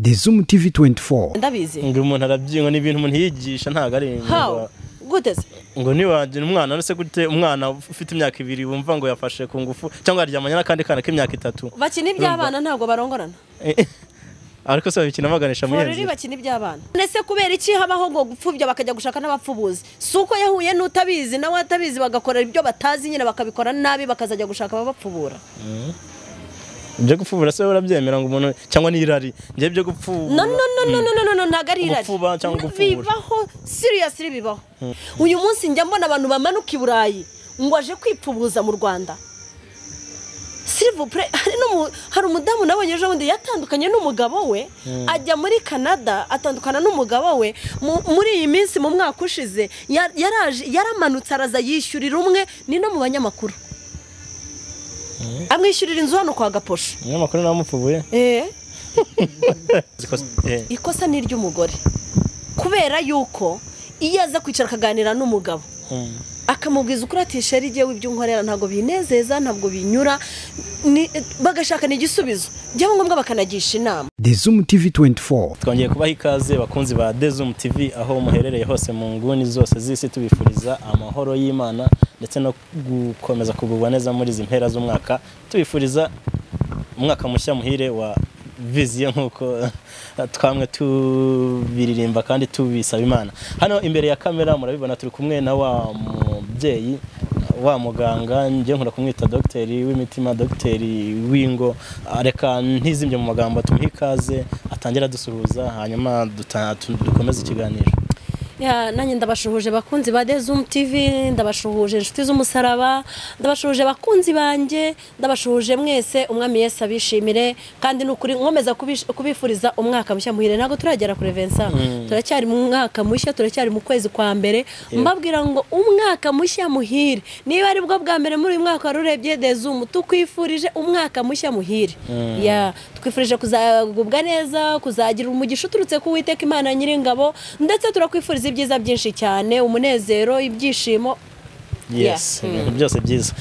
ZOOM TV24 ndabizi ngo umuntu arabyingo n'ibintu umuntu yigisha ntago ari guteze ngo niwagira umwana nose gute umwana ufite imyaka 2 bumva ngo yafashe ku ngufu cyangwa aryamanya n'akandi kana k'imyaka 3 bakina iby'abana ntago barongorana ariko se bikina maganisha mu yenzi bakina iby'abana nese kubera iki habaho ngo gupfubya bakajya gushaka n'abapfubuzi suko yahuye n'utabizi nawe atabizi bagakora ibyo batazi nyine bakabikora nabi bakazajya gushaka abapfubura byo gupfubura se urabyemera ngo umuntu cyangwa n'irari ngiye byo gupfubura no ntagari irari bibaho seriously bibaho uyu munsi njya mbona abantu bamanuka i Burayi ngo aje kwipfubuza mu Rwanda s'il vous plaît hari umudamu nabonye ejo bundi yatandukanye n'umugabo we ajya muri Canada atandukana n'umugabo we muri iyi minsi mu mwaka ushize yaramanutse araza yishyurira umwe ni no mu banyamakuru amwishyurira inzu hano kwa Gaposho umunyamakuru namupfubuye ikosa ni ry'umugore kubera yuko iyo aza kwicara akaganira n'umugabo akamubwiza ukuri ati sheri giye w'ibyo nkorera ntago binezeza ntabwo binyura bagashaka n'igisubizo byaba ngombwa bakanagisha inama ZOOM TV24 twongeye kubaha ikaze bakunzi ba ZOOM TV aho muherereye hose mu nguni zose z'isi tubifuriza amahoro y'Imana ndetse no gukomeza kugubwa neza muri izi mpera z'umwaka tubifuriza umwaka mushya muhire wa viziyo nkuko twamwe tubiririmba kandi tubisaba Imana. Hano imbere ya kamera murabibona turi kumwe na wa mubyeyi wa muganga ngiye nkora kumwita docteur w'imitima docteur w'ingo areka ntizimbye mu magambo tumuhikaze atangira dusuhuza hanyuma dukomeza ikiganiro. Nanjye ndabashuhuje bakunzi ba ZOOM TV ndabashuhuje inshuti z'umusaraba ndabashuhuje bakunzi banjye ndabashuhuje mwese umwami Yesu abishimire kandi n'ukuri nkomeza kubifuriza umwaka mushya muhire ntago turagera kuri Vincent turacyari mu mwaka mushya turacyari mu kwezi kwa mbere mbabwira ngo umwaka mushya muhire niba ari bwo bwa mbere muri uyu mwaka warurebye ZOOM tukwifurije umwaka mushya muhire twifurije kuzagubwa neza kuzagira umugisha uturutse ku Uwiteka Imana Nyiringabo ndetse turakwifuriza ibyiza byinshi cyane umunezero ibyishimo byose byiza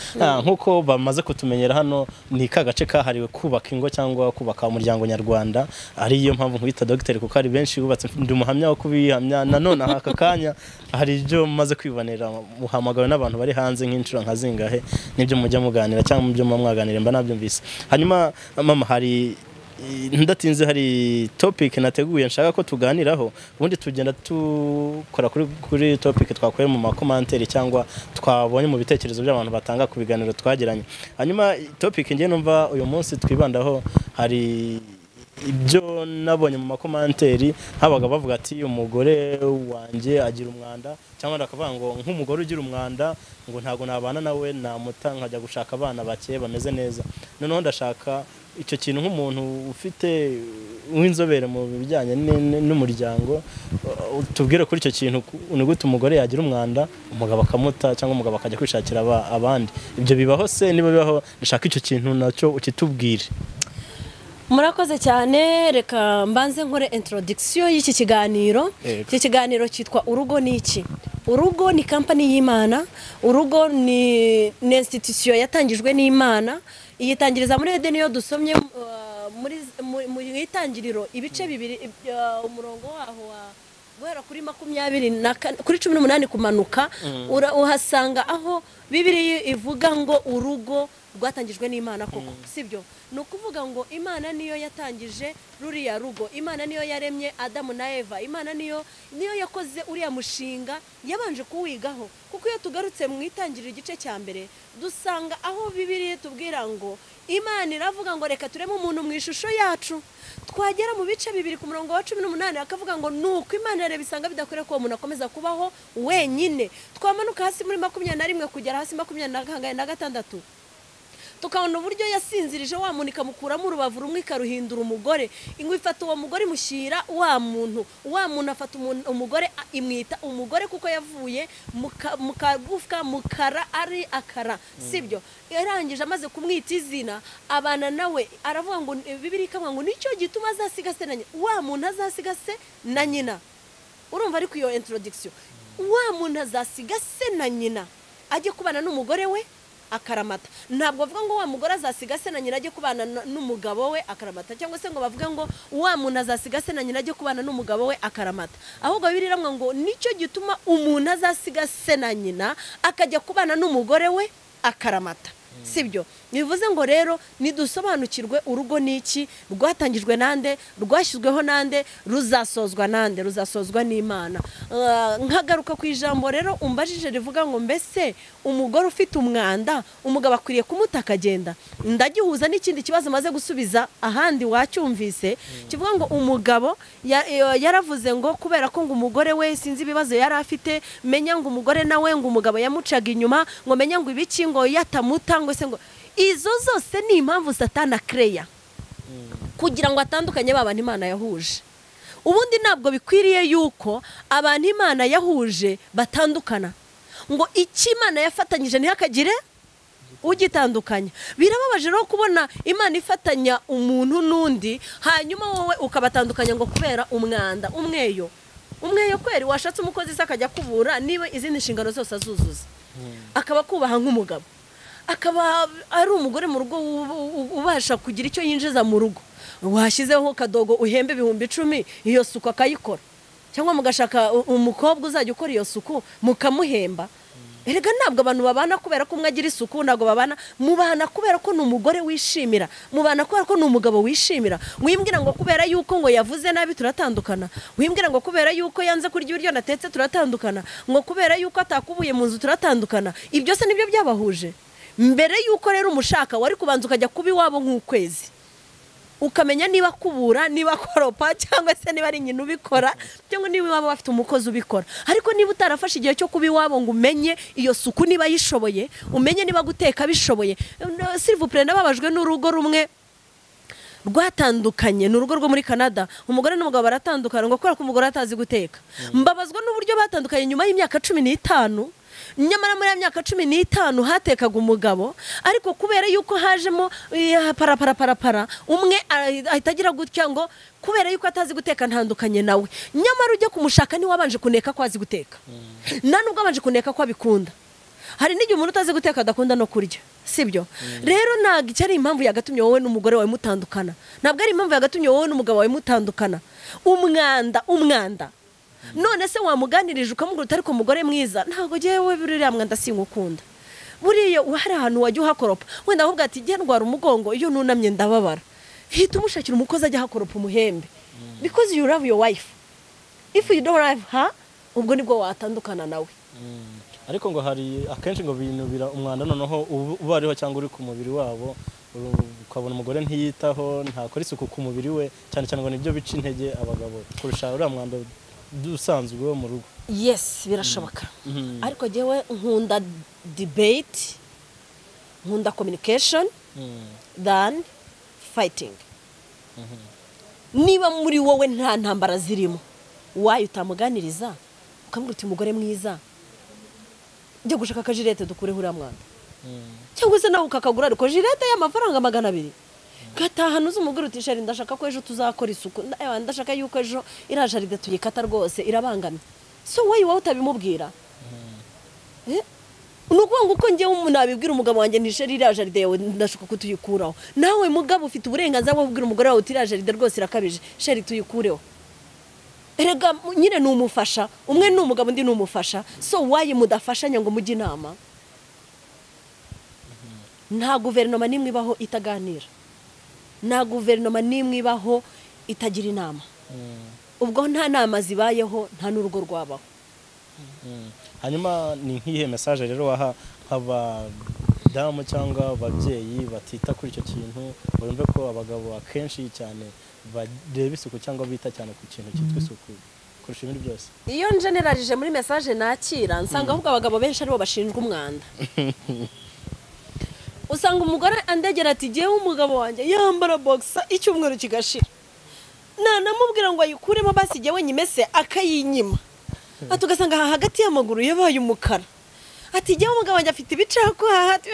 nkuko bamaze kutumenyera hano ni ka gace kahariwe kubaka ingo cyangwa kubaka umuryango nyarwanda ariyo mpamvu nkubita docteur kuko ari benshi bubatse ndi umuhamya wo kubihamya nanone aka kanya hari ibyo maze kwibonera muhamagara n'abantu bari hanze nk'inshuro nka zingahe nibyo mujya muganira cyangwa mubyo mwaganira mba nabyumvise hanyuma mama hari ndatinze hari topic nateguye nshaka ko tuganiraho ubundi tugenda tukora kuri topic twakoye mu commentaire cyangwa twabonye mu bitekerezo by'abantu batanga ku biganiro twagiranye hanyuma topic ngiye numva uyu munsi twibandaho hari ibyo nabonye mu commentaire habaga bavuga ati umugore wanjye agira umwanda cyangwa ndakavuga ngo nk'umugore ugira umwanda ngo ntago nabana nawe namuta nkajya gushaka abana bake bameze neza noneho ndashaka icyo kintu nk'umuntu ufite w'inzobere mu bijyanye n'umuryango tubwire kuri icyo kintu ni gute umugore yagira umwanda umugabo akamuta cyangwa umugabo akajya kwishakira abandi ibyo bibaho se niba bibaho ndashaka icyo kintu nacyo ukitubwire. Murakoze cyane reka mbanze nkore introduction y'iki kiganiro. Iki kiganiro cyitwa urugo niki. Urugo ni company y'Imana, urugo ni institution yatangijwe n'Imana, iyitangiriza muri Edeni yo dusomye mu itangiriro ibice bibiri umurongo waho wa guhera kuri 20 kuri 18 kumanuka uhasanga aho Bibiliya ivuga ngo urugo rwatangijwe n'Imana koko sibyo no kuvuga ngo Imana niyo yatangije ruriya rugo Imana niyo yaremye Adamu na Eva Imana niyo yakoze uriya mushinga yabanje kuwigaho kuko iyo tugarutse mu itangiriro igice cya mbere dusanga aho Bibiliya tubwira ngo Imana iravuga ngo reka tureme umuntu mu ishusho yacu twagera mu bice bibiri ku murongo wa 18 akavuga ngo nuko Imana yare bisanga bidakwiriye ko umuntu akomeza kubaho wenyine twamanuka hasi muri 21 kugera hasi 26 tukabona uburyo yasinzirije wa muntu ikamukuramo urubavu rumwe ikaruhindura umugore ingwe ifata uwo mugore mushyira wa muntu afata umugore imwita umugore kuko yavuye mu kagufwa mukara ari akara sibyo yarangije amaze kumwita izina abana nawe aravuga ngo Bibiliya ikavuga ngo nicyo gituma azasigase na nyina wa muntu azasigase na nyina urumva ariko iyo introduction wa muntu azasigase na nyina ajye kubana n'umugore we akaramata. Ntabwo bavuga ngo wa mugore azasiga se na nyina ajye kubana n'umugabo we akaramata, cyangwa se ngo bavuga ngo wa muntu azasiga se na nyina ajye kubana n'umugabo we akaramata. Ahubwo biriramwa ngo nicyo gituma umuntu azasiga se na nyina akajya kubana n'umugore we akaramata. Sibyo bivuze ngo rero nidusobanukirwe urugo niki, rwatangijwe nande, rwashyizweho nande, ruzasozwa nande, ruzasozwa n'Imana. Nkagaruka ku ijambo rero umbajije rivuga ngo mbese umugore ufite umwanda umugabo akwiriye kumuta akagenda. Ndagihuza n'ikindi kibazo maze gusubiza ahandi wacyumvise kivuga ngo umugabo yaravuze ngo kubera ko ngo umugore we sinzi ibibazo yari afite, menya ngo umugore nawe ngo umugabo yamucaga inyuma, ngo menya ngo ibiki ngo yatamuta ngo se ngo izo zose ni impamvu Satana kreya kugira ngo atandukanye baba Imana yahuje. Ubundi ntabwo bikwiriye yuko abantu Imana yahuje batandukana, ngo iki Imana yafatanyije ntihakagire ugitandukanya. Birababaje rero kubona Imana ifatanya umuntu n'undi hanyuma wowe ukabatandukanya ngo kubera umwanda umweyo kweri washatse umukozi se akajya kubura niba izindi nshingano zose azuzuza, akaba kubaha nk'umugabo, akaba ari umugore mu rugo ubasha kugira icyo yinjiza mu rugo, washyizeho kadogo uhembe 10,000 iyo suku akayikora, cyangwa mugashaka umukobwa uzajya ukora iyo suku mukamuhemba. Erega ntabwo abantu babana kubera ko umwe agira isuku, ntabwo babana, mubana kubera ko ni umugore wishimira, mubana kubera ko ni umugabo wishimira. Wimbwira ngo kubera yuko ngo yavuze nabi turatandukana, wimbwira ngo kubera yuko yanze kurya ibiryo natetse turatandukana, ngo kubera yuko atakubuye mu nzu turatandukana. Ibyo se nibyo byabahuje? Mbere yuko rero umushaka wari kubanza ukajya kuba iwabo nk'ukwezi, ukamenya niba kubura, niba koropa, cyangwa se niba ari nyina ubikora, cyangwa niba iwabo bafite umukozi ubikora. Ariko niba utarafashe igihe cyo kuba iwabo ngo umenye iyo suku niba yishoboye, umenye niba guteka bishoboye. S'il vous plaît, nababajwe n'urugo rumwe rwatandukanye, n'urugo rwo muri Canada, umugore n'umugabo baratandukana ngo kubera ko umugore atazi guteka. Mbabazwa n'uburyo batandukanye nyuma y'imyaka 15. Nyamara muri myaka 15 hatekaga umugabo, ariko kubera yuko hajemo para umwe ahitagira gutya ngo kubera yuko atazi guteka ntandukanye nawe. Nyamara ujye kumushaka ni wabanje kuneka ko azi guteka, nubwo abanje kuneka ko abikunda. Hari n'igihe umuntu utazi guteka adakunda no kurya, sibyo? Rero ntabwo icyari impamvu yagatumye wowe n'umugore wawe mutandukana, ntabwo ari impamvu yagatumye wowe n'umugabo wawe mutandukana. Umwanda none se wamuganirije ukamubwira utari ko mugore mwiza, ntago jewe buriya mwanda sinkukunda. Buriya uhari ahantu wajya uhakoropa, wenda ahubwo ati je ndwara umugongo iyo nunamye ndababara, hita umushakira umukozi ajya hakoropa umuhembe, because you love your wife. If you don't love her, ubwo nibwo watandukana nawe. Ariko ngo hari akenshi ngo binubira umwanda noneho uba ariho cyangwa uri ku mubiri wabo, ukabona umugore ntiyitaho, ntakora isuku ku mubiri we, cyane cyane ngo nibyo bica intege abagabo kurusha uriya mwanda dusanzwe wo mu rugo. Yes, birashoboka. Ariko jewe nkunda debate, nkunda communication than fighting. Niba muri wowe nta ntambara zirimo, wayo utamuganiriza ukamubwira uti umugore mwiza, njye gushaka akajirete dukureho uriya mwanda, cyangwa se nawe ukakagura ariko jirete y'amafaranga 200. Gataha nuza umugore uti sheri ndashaka ko ejo tuzakora isuku, ndashaka yuko ejo irajaride tuyikata rwose irabangamye. So wowe utabimubwira nuko ngo uko ngiye nabibwira umugabo wanjye ni sheri irajaride yawe ndashaka ko tuyikuraho, nawe mugabo ufite uburenganzira bwo kubwira umugore wawe uti irajaride rwose irakabije sheri tuyikureho. Erega nyine numufasha, umwe n'umugabo ndi numufasha, so waye mudafashanya ngo mujye inama. Nta guverinoma nimwe ibaho itaganira, nta guverinoma nimwe ibaho itagira inama. Ubwo nta nama zibayeho nta n'urugo rwabaho. Hanyuma ni nk'ihe message rero waha abadamu cyangwa ababyeyi batita kuri icyo kintu, bumve ko abagabo akenshi cyane bareba isuku cyangwa bita cyane ku kintu cyitwa isuku kurusha ibindi byose? Iyo generalije muri message nakira nsanga ahubwo abagabo benshi aribo bashinjwa umwanda. Usanga umugore andegera ati jewe umugabo wanjye yambara boxer icyumweru kigashira, namubwira ngo ayikuremo basi jewe nyimese akayinyima, atugasanga hagati y'amaguru yabaye umukara, ati jewe umugabo wanjye afite ibicako hahati.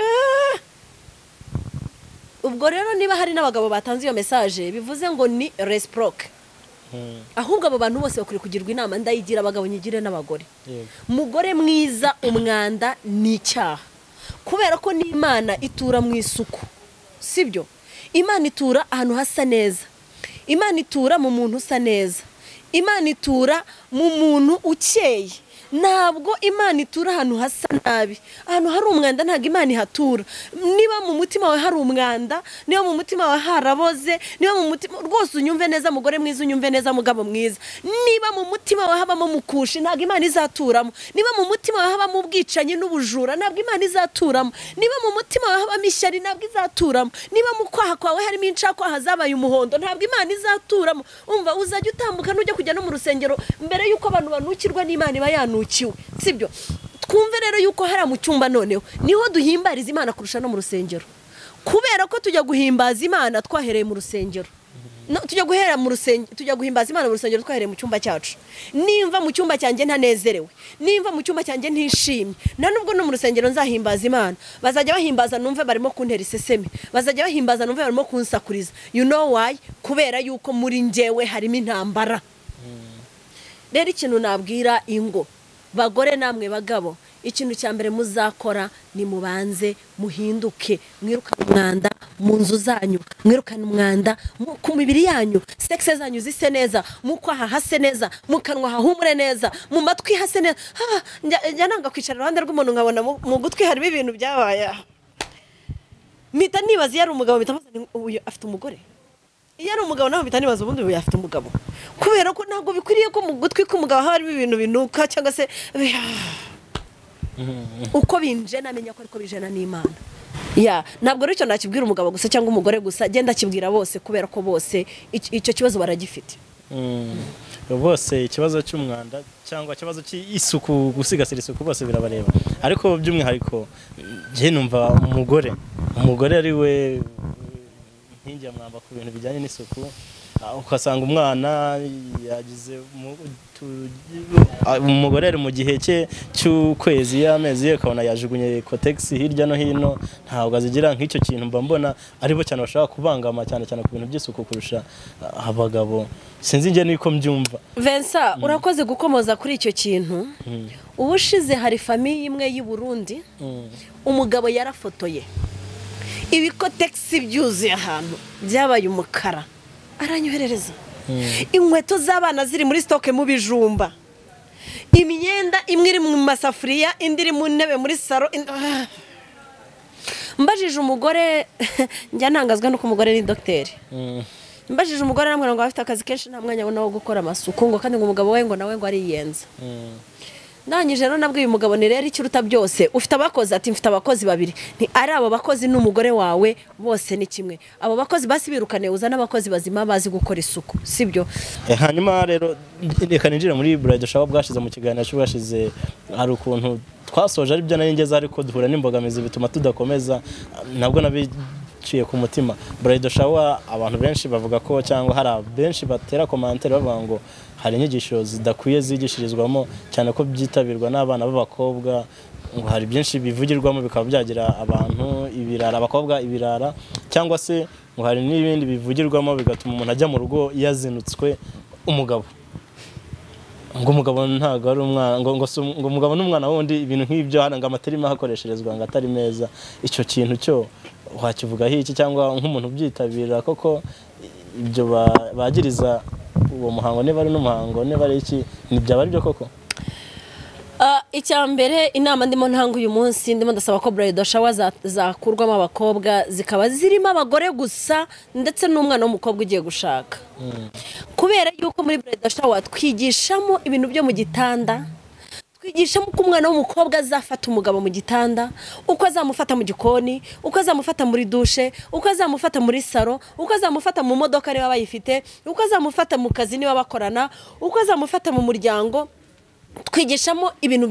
Ubwo rero niba hari n'abagabo batanze iyo message bivuze ngo ni reciproque. Ahubwo abo bantu bose bakuri kugirwa inama, ndayigira abagabo nyigire n'abagore. Mugore mwiza umwanda ni icyaha, kubera ko n'Imana itura mu isuku sibyo Imana itura ahantu hasa neza Imana itura mu muntu usa neza Imana itura mu muntu ukeye ntabwo Imana itura ahantu hasa nabi ahantu hari umwanda ntabwo Imana ihatura niba mu mutima wawe hari umwanda niba mu mutima wawe haraboze niba mu mutima rwose unyumve neza mugore mwiza unyumve neza mugabo mwiza niba mu mutima wawe habamo mukushi ntabwo Imana izaturamo niba mu mutima wawe habamo ubwicanyi n'ubujura ntabwo Imana izaturamo niba mu mutima wawe habamo ishyari ntabwo izaturamo niba mu kwaha kwawe harimo incakwaha zabaye umuhondo ntabwo Imana izaturamo umva uzajya utambuka n'ujya kujya no mu rusengero mbere yuko abantu banukirwa n'Imana iba yanukiwe sibyo twumve rero yuko hari mu cyumba noneho niho duhimbariza Imana kurusha no mu rusengero kubera ko tujya guhimbaza Imana twahereye mu rusengero tujya guhimbaza Imana mu rusengero twahereye mu cyumba cyacu nimva mu cyumba cyanjye ntanezerewe nimva mu cyumba cyanjye ntishimye nubwo no mu rusengero nzahimbaza Imana bazajya bahimbaza numve barimo kuntera iseseme bazajya bahimbaza numve barimo kunsakuriza you know why kubera yuko muri njyewe harimo intambara rero ikintu nabwira ingo bagore namwe bagabo ikintu cya mbere muzakora ni mubanze muhinduke mwirukane umwanda mu nzu zanyu mwirukane umwanda ku mibiri yanyu sexe zanyu zise neza mu kwaha hase neza mu kanwa hahumure neza mu matwi hase neza njya nanga kwicara iruhande rw'umuntu nkabona mu gutwi harimo ibintu byabaye mpita nibaza iyo ari umugabo mpita uyu afite umugore iyo ari umugabo nawe mpita nibaza ubundi uyu afite umugabo kubera ko ntabwo bikwiriye ko mu gutwi k'umugabo harimo ibintu binuka cyangwa se uko binjena amenya ko ariko bijena n'Imana ntabwo rero icyo nakibwira umugabo gusa cyangwa umugore gusa genda kibwira bose kubera ko bose icyo kibazo baragifite bose ikibazo cy'umwanda cyangwa ikibazo cy'isuku gusigasira isuku bose birabareba ariko by'umwihariko je numva umugore ari we nkingi ya mwamba ku bintu bijyanye n'isuku ukasanga umwana yagize umugore ari mu gihe cye cy'ukwezi y'amezi akabona yajugunye kotex hirya no hino ntabwo azigira nk'icyo kintu mba mbona aribo cyane bashaka kubangama cyane ku bintu by'isuku kurusha abagabo sinzi nge niko mbyumva Vincent urakoze gukomoza kuri icyo kintu ubushize hari famille imwe y'u Burundi umugabo yarafotoye ibikotex byuzuye ahantu byabaye umukara aranyoherereza inkweto z'abana ziri muri stoke mu bijumba imyenda imwe iri mu masafuriya indi iri mu ntebe muri salo mbajije umugore njya ntangazwa nuko umugore ni docteur mbajije umugore namwe ngo afite akazi kenshi nta mwanya wo gukora amasuku ngo kandi ngo umugabo we ngo nawe ngo ariyenza nanyije rero nabwiye uyu mugabo ni rero ikiruta byose ufite abakozi ati mfite abakozi babiri nti ari abo bakozi n'umugore wawe bose ni kimwe abo bakozi basi birukane uzana abakozi bazima bazi gukora isuku sibyo hanyuma rero reka ninjire muri Byari show bwashize mu kiganiro cy'ubashize hari ukuntu twasoje ari byo nayingeze ariko duhura n'imbogamizi bituma tudakomeza nabwo nabiciye ku mutima Byari show abantu benshi bavuga ko cyangwa hari benshi batera commentaire bavuga ngo hari inyigisho zidakwiye zigishirizwamo cyane ko byitabirwa n'abana b'abakobwa ngo hari byinshi bivugirwamo bikaba byagira abantu ibirara abakobwa ibirara cyangwa se ngo hari n'ibindi bivugirwamo bigatuma umuntu ajya mu rugo yazinutswe umugabo ngo umugabo ntago ari umwana ngo umugabo n'umwana wundi ibintu nk'ibyo hana ngo amaterima hakoresherezwa ngo atari meza icyo kintu cyo wakivugaho iki cyangwa nk'umuntu byitabira koko ibyo bagiriza uwo muhango niba ari n'umuhango niba ari iki nibyaba ari byo koko icya mbere inama ndimo ntanga uyu munsi ndimo ndasaba ko Byari show zakurwamo abakobwa zikaba zirimo abagore gusa ndetse n'umwana w'umukobwa ugiye gushaka kubera yuko muri Byari show twigishamo ibintu byo mu gitanda twigishamo ko umwana w'umukobwa azafata umugabo mu gitanda uko azamufata mu gikoni uko azamufata muri dushe uko azamufata muri salo uko azamufata mu modoka niba bayifite uko azamufata mu kazi niba bakorana uko azamufata mu muryango twigishamo ibintu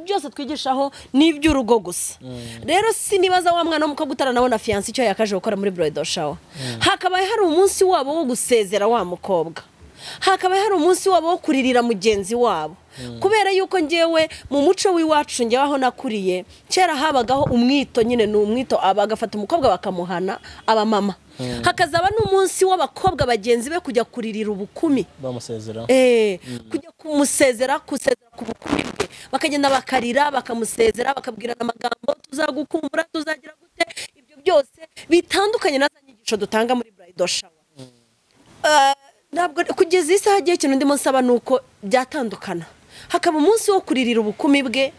byose twigishaho n'iby'urugo gusa rero sinibaza wa mwana w'umukobwa utaranabona fiancé icyo yakaje gukora muri Byari show hakabaye hari umunsi wabo wo gusezera wa mukobwa hakabaye hari umunsi wabo wo kuririra mugenzi wabo kubera yuko ngewe mu muco w'iwacu ngewe aho nakuriye kera habagaho umwito nyine n'umwito abagafata umukobwa bakamuhana abamama hakazaba n'umunsi w'abakobwa bagenzi be kujya kuririra ubukumi bamusezera kujya kumusezera ku bukumi bwe bakagenda bakarira bakamusezera bakabwirana amagambo tuzagukumbura tuzagira gute ibyo byose bitandukanye na za nyigisho dutanga muri bridal shower. Ntabwo kugeza isaha igihe ikintu ndimo nsaba nuko byatandukana hakaba umunsi wo kuririra ubukumi bwe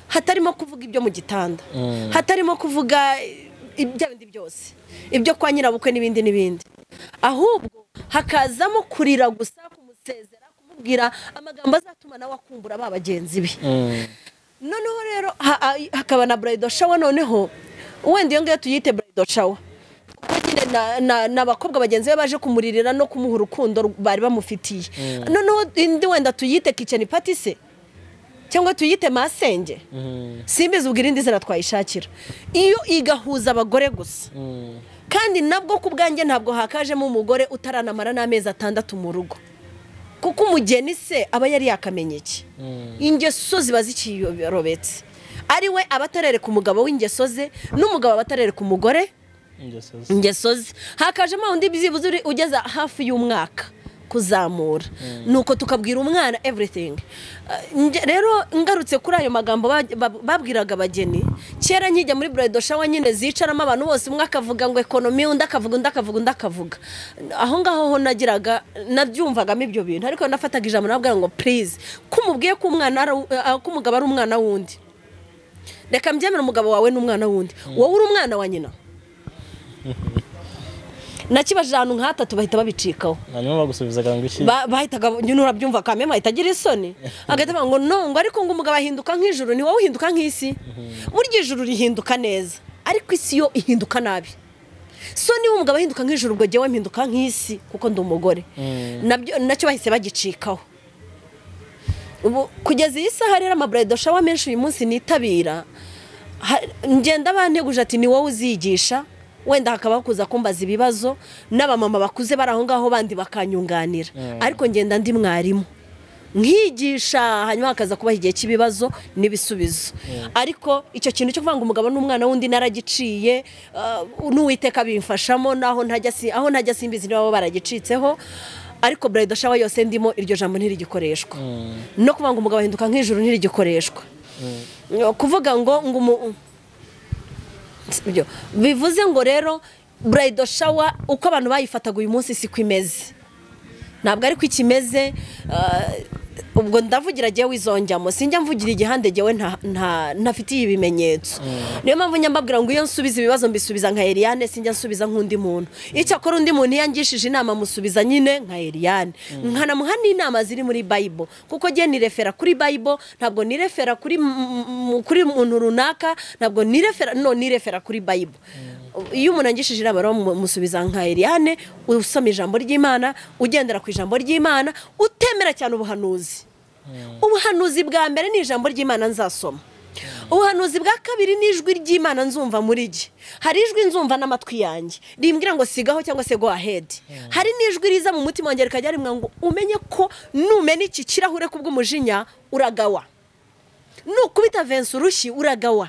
hatarimo kuvuga ibyo mu gitanda hatarimo kuvuga ibyo bindi byose ibyo kwa nyirabukwe n'ibindi ahubwo hakazamo kurira gusa kumusezera kumubwira amagambo azatuma nawe akumbura ba bagenzi be. Noneho rero hakaba na bridal shower noneho wenda iyo ngiyo tuyite bridal shower n'abakobwa bagenzi be baje kumuririra no kumuha urukundo bari bamufitiye. Noneho indi wenda tuyite kitchen party se cyangwa tuyite masenge simbizi ubwira indi zina twayishakira iyo igahuza abagore gusa kandi nabwo ku bwanjye ntabwo hakajemo umugore utaranamara n'amezi 6 mu rugo kuko umugeni se aba yari yakamenye iki ingeso ziba zikiyobetse ari we abatarere ku mugabo w'ingeso ze n'umugabo abatarere ku mugore ingeso ze hakajemo undi byibuze ugeza hafi y'umwaka kuzamura nuko tukabwira umwana everything. Rero ngarutse kuri ayo magambo babwiraga abageni kera nkijya muri bridal shower nyine zicaramo abantu bose umwe akavuga ngo economy undi akavuga aho ngaho ho nagiraga nabyumvagamo ibyo bintu ariko nafataga ijambo nabwira ngo please kumubwiye ko umwana ko umugabo ari umwana wundi reka mbyemera umugabo wawe n'umwana wundi wowe uri umwana wa nyina nakibaje ahantu nk'atatu bahita babicikaho hanyuma bagusubizaga ngo iki bahitaga nyine urabyumva kameme ahitagira isoni agahita ngo no ngo ariko ngo umugabo ahinduka nk'ijuru ni wowe uhinduka nk'isi burya ijuru rihinduka neza ariko isi yo ihinduka nabi so niba umugabo ahinduka nk'ijuru ubwo jyewe mpinduka nk'isi kuko ndi umugore nacyo bahise bagicikaho. Ubu kugeza iyi saha rero amabridal shower menshi uyu munsi nitabira ngenda banteguje ati ni wowe uzigisha wenda hakaba kuza kumbaza ibibazo n'abamama bakuze baraho ngaho bandi bakanyunganira ariko ngenda ndi mwarimu nkigisha hanyuma hakaza kubaha igihe cy'ibibazo n'ibisubizo ariko icyo kintu cyo kuvanga umugabo n'umwana wundi naragiciye n'uwiteka bimfashamo naho ntajya simbizi nibo baragicitseho ariko bridal shower yose ndimo iryo jambo ntirigikoreshwa no kuvanga umugabo ahinduka nk'ijuru ntirigikoreshwa kuvuga ngo bivuze ngo rero bridal shower uko abantu bayifataga uyu munsi siko imeze ntabwo ariko ikimeze ubwo ndavugira giye wizonjyamo sinjya mvugira igihande giye ntafitiye ibimenyetso niyo mpamvu nyambabwira ngo iyo nsubiza ibibazo mbisubiza nka Ev.Eliane sinjya nsubiza nk'undi muntu icyo akora undi muntu yangishije inama musubiza nyine nka Ev.Eliane nkanamuha n'inama ziri muri Bible kuko giye ni refera kuri Bible ntabwo ni refera kuri muntu runaka ntabwo ni refera kuri Bible. Iyo umuntu angishije inama musubiza nka Ev.Eliane usoma ijambo ry'Imana ugendera ku ijambo ry'Imana utemera cyane ubuhanuzi bwa mbere ni ijambo ry'Imana nzasoma ubuhanuzi bwa kabiri ni ijwi ry'Imana nzumva muri gi hari ijwi nzumva n'amatwi yanjye rimbwira ngo sigaho cyangwa se go ahead hari n'ijwi riza mu mutima wanjye rikajya rimwe ngo umenye ko numena iki kirahure kubw'umujinya uragawa nukubita Venus urushyi uragawa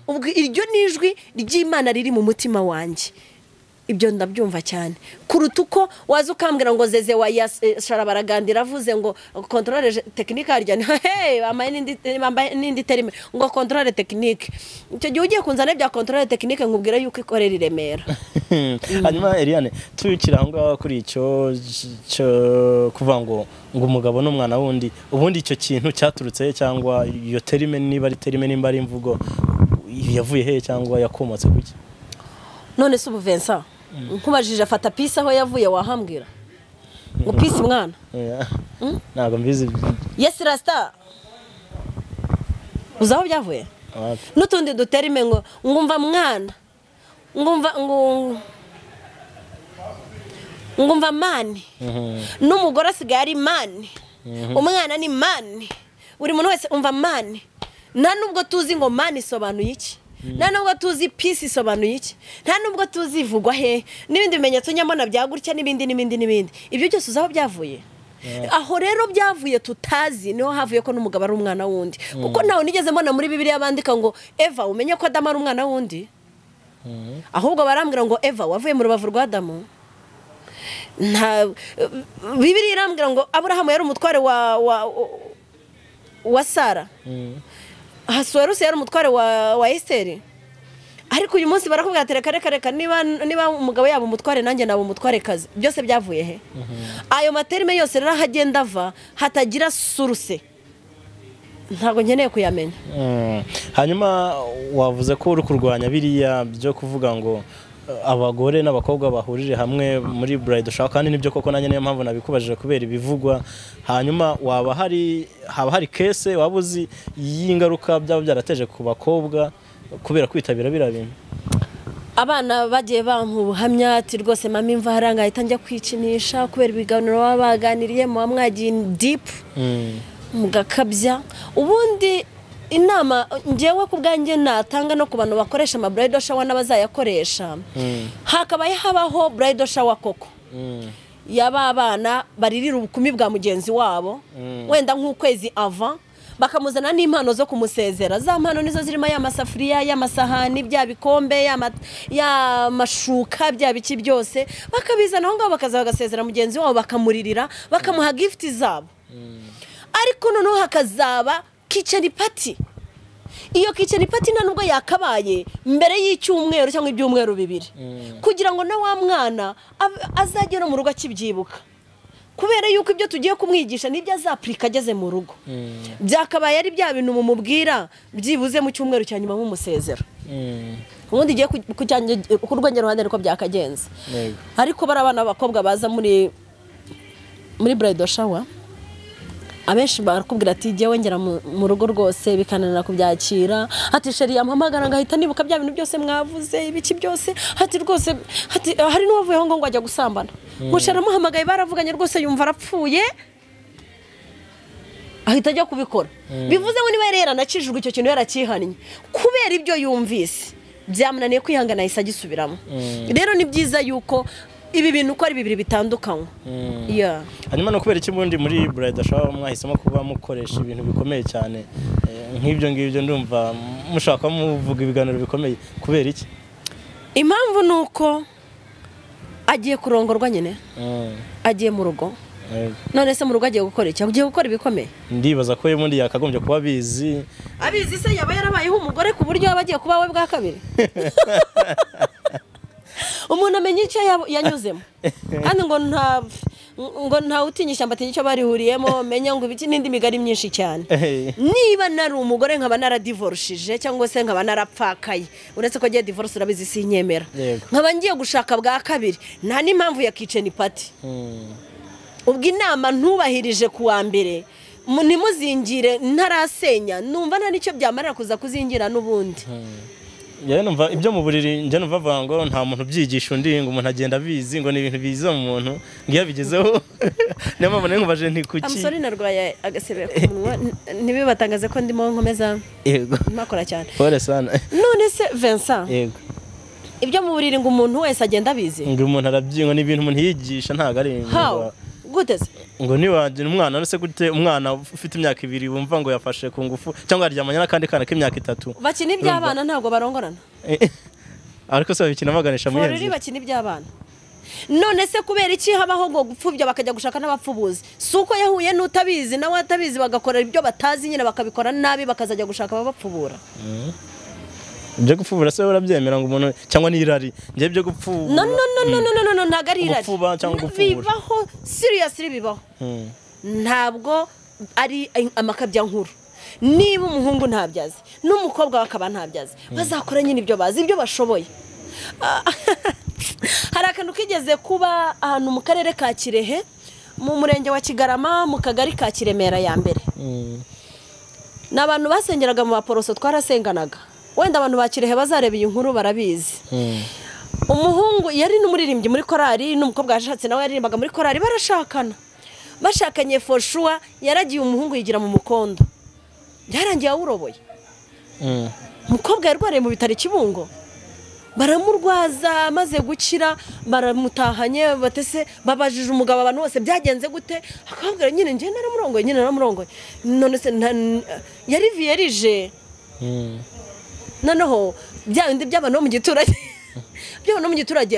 ubwo iryo nijwi ry'Imana riri mu mutima wanjye ibyo ndabyumva cyane kuruta uko waza ukambwira ngo zeze wa baragandira avuze ngo controle technique harya bamaye n'indi terime ngo controle technique icyo gihe ugiye kunzana bya controle technique nkubwira yuko ikorera i Remera. Hanyuma Ev.Eliane tuyikira aho ngaho kuri icyo kuvuga ngo umugabo n'umwana wundi ubundi icyo kintu cyaturutse cyangwa iyo terime niba ari terime nimba ari imvugo yavuye he cyangwa yakomotse kuki none se ubu Vincent nkubajije afata pisi aho yavuye wahambwira ngo pisi mwana ntabwo mbizi yes rasta uzaho byavuye n'utundi duterime ngo ngumva mwana ngumva mani n'umugore asigaye ari mani umwana ni mani buri muntu wese umva mani nta nubwo tuzi ngo mani isobanuye iki nta nubwo tuzi peace isobanuye iki nta nubwo tuzi ivugwa he n'ibindi bimenyetso nyamana byagurya n'ibindi ibyo byose uzaho byavuye aho rero byavuye tutazi niho havuye ko n'umugabo ari umwana wundi kuko nawe nigeze mbona muri Bibiliya bandika ngo Eva umenye ko Adamu ari umwana wundi ahubwo barambwira ngo Eva wavuye mu rubavu rwa Adamu nta Bibiliya irambwira ngo Aburahamu yari umutware wa Sara Hasuwerusi yari umutware wa Esteri ariko uyu munsi barakubwira ati reka niba umugabo yabo umutware nanjye nabo umutware kazi byose byavuye he ayo materime yose rero hagenda ava hatagira suruse ntago nkeneye kuyamenya hanyuma wavuze ko uri kurwanya biriya byo kuvuga ngo abagore n'abakobwa bahurije hamwe muri bride shower kandi nibyo koko nanjye niyo mpamvu nabikubajije kubera ibivugwa hanyuma haba hari case wabuzi y'ingaruka byaba byarateje ku bakobwa kubera kwitabira birabintu abana bagiye bampa ubuhamya ati rwose mama imva haranga ahita njya kwikinisha kubera ibiganiro baba baganiriye mu mwagiye deep mugakabya ubundi inama ngewe ku bwanjye natanga no ku bantu bakoresha ama bride shower n'abazayakoresha hakabaye habaho bride shower koko yaba abana baririra ubukumi bwa mugenzi wabo wenda nk'ukwezi ava bakamuzana n'impano zo kumusezera za mpano nizo zirimo ya masafuriya y'amasahani bya bikombe ya mashuka bya biki byose bakabizana aho ngaho bakaza bagasezera mugenzi wabo bakamuririra bakamuha gift zabo ariko noneho hakazaba kitchen party iyo kitchen party nubwo yakabaye mbere y'icyumweru cyangwa ibyumweru bibiri kugira ngo na wa mwana azagera mu rugo akibyibuka kubera yuko ibyo tugiye kumwigisha nibyo azaplika ageze mu rugo byakabaye ari bya bintu mumubwira byibuze mu cyumweru cya nyuma nk'umusezero ubundi igiye ku rwengero ruhande riko byakagenza ariko bari abana b'abakobwa baza muri bride shower abenshi barakubwira ati jye wengera mu rugo rwose bikananira kubyakira ati sheri yampamagara ngahita nibuka bya bintu byose mwavuze ibiki byose ati rwose ati hari n'uwavuye aho ngo ajya gusambana mushara muhamagaye baravuganye rwose yumva arapfuye ahita ajya kubikora bivuze ngo niba yari nakijijwe icyo kintu yarakihannye kubera ibyo yumvise byamunaniye kwihangana yahise agisubiramo rero ni byiza yuko ibi bintu uko ari bibiri bitandukanye hanyuma no kubera iki bundi muri bride shower mwahisemo kuba mukoresha ibintu bikomeye cyane nk'ibyo ngibyo ndumva mushaka muvuga ibiganiro bikomeye kubera iki impamvu nuko agiye kurongorwa nyine agiye mu rugo none se mu rugo agiye gukora iki agiye gukora ibikomeye ndibaza ko yemundi yakagombye kuba abizi se yaba yarabayeho umugore ku buryo yaba agiye kuba we bwa kabiri umuntu amenya icyo yanyuzemo kandi ngo nta utinya ishyamba atinya icyo barihuriyemo menya ngo ibiki n'indi migari myinshi cyane niba nari umugore nkaba naradivorushije cyangwa se nkaba narapfakaye uretse ko agiye divorce urabizi sinyemera nkaba ngiye gushaka bwa kabiri nta n'impamvu ya kitchen party ubwo inama ntubahirije kuwa mbere nimuzingire ntarasenya numva nta nicyo byamarira kuza kuzingira n'ubundi numva ibyo mu buriri njye numva avuga ngo nta muntu ubyigisha undi ngo umuntu agenda abizi ngo ni ibintu biza mu muntu ngiyo abigezeho niyo mpamvu nayo nkubaje nti kuki amusore narwaye agasebe ku munwa ntibibatangaze ko ndimo nkomeza makora cyane pole sana none se Vincent ibyo mu buriri ngo umuntu wese agenda abizi ngo umuntu arabyingo ni ibintu umuntu yigisha ntago ari guteze ngo niwagira umwana nose gute umwana ufite imyaka 2 wumva ngo yafashe ku ngufu cyangwa aryamanya n'akandi kana k'imyaka 3 bakina iby'abana ntago barongorana ariko se babikina baganisha mu yenzi bakina iby'abana none se kubera iki habaho ngo gupfubya bakajya gushaka n'abapfubuzi suko yahuye n'utabizi nawe atabizi bagakora ibyo batazi nyine bakabikora nabi bakazajya gushaka abapfubura byo gupfubura se urabyemera ngo umuntu cyangwa n'irari ngiye byo gupfubura no ntago ari irari gupfuba cyangwa gupfubura bibaho seriously bibaho ntabwo ari amakabya nkuru niba umuhungu ntabyazi n'umukobwa bakaba ntabyazi bazakora nyine ibyo bazi ibyo bashoboye hari akantu kigeze kuba ahantu mu karere ka Kirehe mu murenge wa Kigarama mu kagari ka Kiremera ya mbere n'abantu basengeraga mu baporoso twarasenganaga wenda abantu bakirehe bazareba iyi nkuru barabizi umuhungu yari n'umuririmbyi muri korari n'umukobwa yashatse nawe yaririmbaga muri korari bashakanye for sure yaragiye umuhungu yigira mu mukondo byarangiye awuroboye umukobwa yarwariye mu bitaro Kibungo baramurwaza maze gukira baramutahanye batese babajije umugabo abantu bose byagenze gute akabwira nyine nje naramurongoye none se yari vierge noneho byabindi by'abantu mu giturage by'abantu mu giturage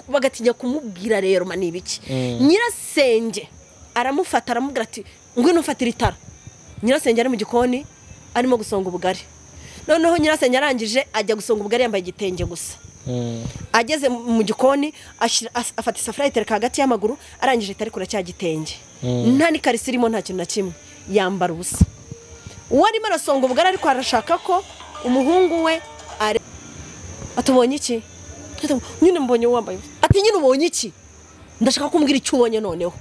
bagatinya kumubwira rero manibiki nyirasenge aramufata aramubwira ati ngwino ufatira itara nyirasenge ari mu gikoni arimo gusonga ubugari, noneho nyirasenge arangije ajya gusonga ubugari yambaye igitenge gusa. Ageze mu gikoni afata isafuriya itereka hagati y'amaguru, arangije itari kure cya gitenge, nta n'ikarisi irimo, nta kintu na kimwe, yambara ubusa. Uwo arimo arasonga ubugari ariko arashaka ko umuhungu we atubonye iki, nyine mbonye wambaye, ati nyine ubonye iki, ndashaka kumbwira icyo ubonye noneho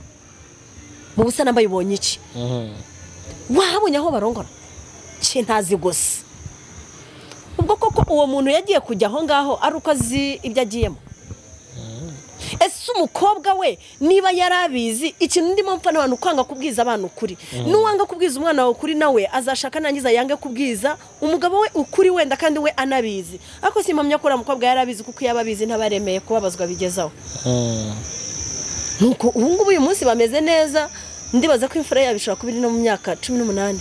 mu busa nambaye ubonye iki. Wahabonye aho barongora cye ntazi gusa. Ubwo koko uwo muntu yagiye kujya aho ngaho ari uko azi ibyo agiyemo. Ese umukobwa we niba yarabizi ikintu ndimo mpfa n'abantu kwanga kubwiza abantu ukuri, n'uwanga kubwiza umwana wawe ukuri nawe azashaka nangiza yange kubwiza umugabo we ukuri wenda kandi we anabizi. Ariko simpamya ko umukobwa yarabizi kuko yababizi ntabaremeye kubabazwa bigezaho. Nuko ubu ngubu uyu munsi bameze neza, ndibaza ko imfura yabishobora kuba iri no mu myaka 18.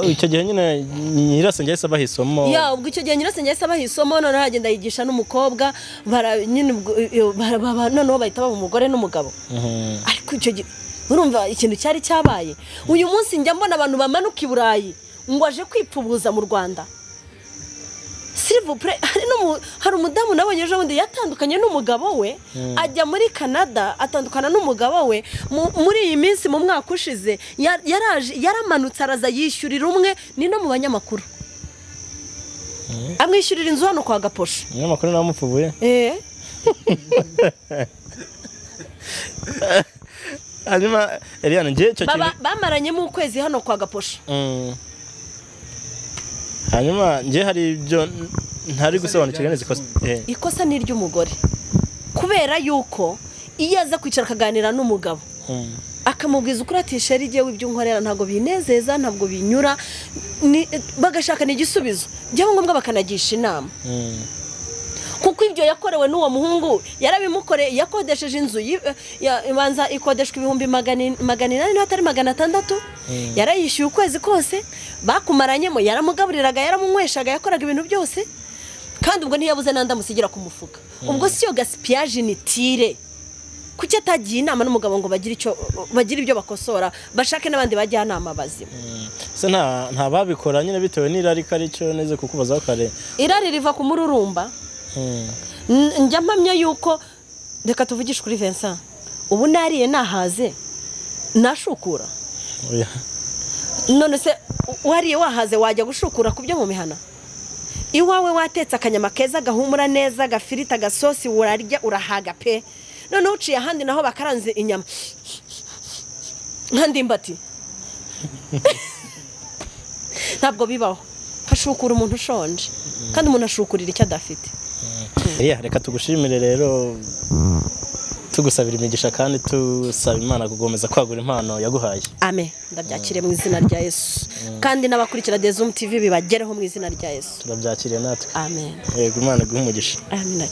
Icyo gihe nyine nyirasenge yahise abaha isomo. Ubwo icyo gihe nyirasenge yahise abaha isomo, noneho agenda yigisha n'umukobwa, noneho bahita baba umugore n'umugabo. Ariko icyo gihe urumva ikintu cyari cyabaye. Uyu munsi njya mbona abantu bamanuka i Burayi ngo aje kwipfubuza mu Rwanda. Hari umudamu nabonye ejo bundi yatandukanye n'umugabo we, ajya muri Canada atandukana n'umugabo we. Muri iyi minsi mu mwaka ushize yaramanutse araza yishyurira umwe, ni no mu banyamakuru, amwishyurira inzu hano kwa Gaposho. Umunyamakuru namupfubuye. Hanyuma Eliane ngiye cyo kintu bamaranyemo ukwezi hano kwa Gaposho. Hanyuma ngiye hari ibyo ntari gusobanukirwa neza. Ikosa ni ry'umugore, kubera yuko iyo aza kwicara akaganira n'umugabo akamubwiza ukuri ati sheri giye w'ibyo nkorera ntago binezeza, ntabwo binyura, bagashaka n'igisubizo, byo ngombwa bakanagisha inama. Kuko ibyo yakorewe n'uwo muhungu yarabimukoreye, yakodesheje inzu ibanza ikodeshwa 800 n'atari 600, yarayishyuye ukwezi kose, bakumaranyemo, yaramugaburiraga, yaramunyweshaga, yakoraga ibintu byose, kandi ubwo ntiyabuze nanda musigira ku mufuka. Ubwo siyo gaspillage nitire. Kuki atagiye inama n'umugabo ngo bagira ibyo bakosora, bashake n'abandi bajyanama bazima. Se nta babikora nyine bitewe n'irari kari cyo neze kukubaza kare. Irari riva ku mururumba. Njya mpamya yuko, reka tuvugishe kuri Vincent, ubu nariye nahaze nashukura. None se wariye wahaze wajya gushukura kubyo mu mihana? Iwawe watetse akanyama keza gahumura neza, gafirita gasosi, urarya urahaga pe. None uciye ahandi naho bakaranze inyama nkandimbati. Ntabwo bibaho. Hashukura umuntu ushonje, kandi umuntu ashukurira icyo adafite. Reka tugushimire rero, tugusabira imigisha kandi tusaba Imana kugomeza kwagura impano yaguhaye. Amen. Ndabyakire mu izina rya Yesu, kandi n'abakurikira ZOOM TV bibagereho mu izina rya Yesu. Turabyakiriye natwe. Amen. Yego, Imana iguhe umugisha. Amen.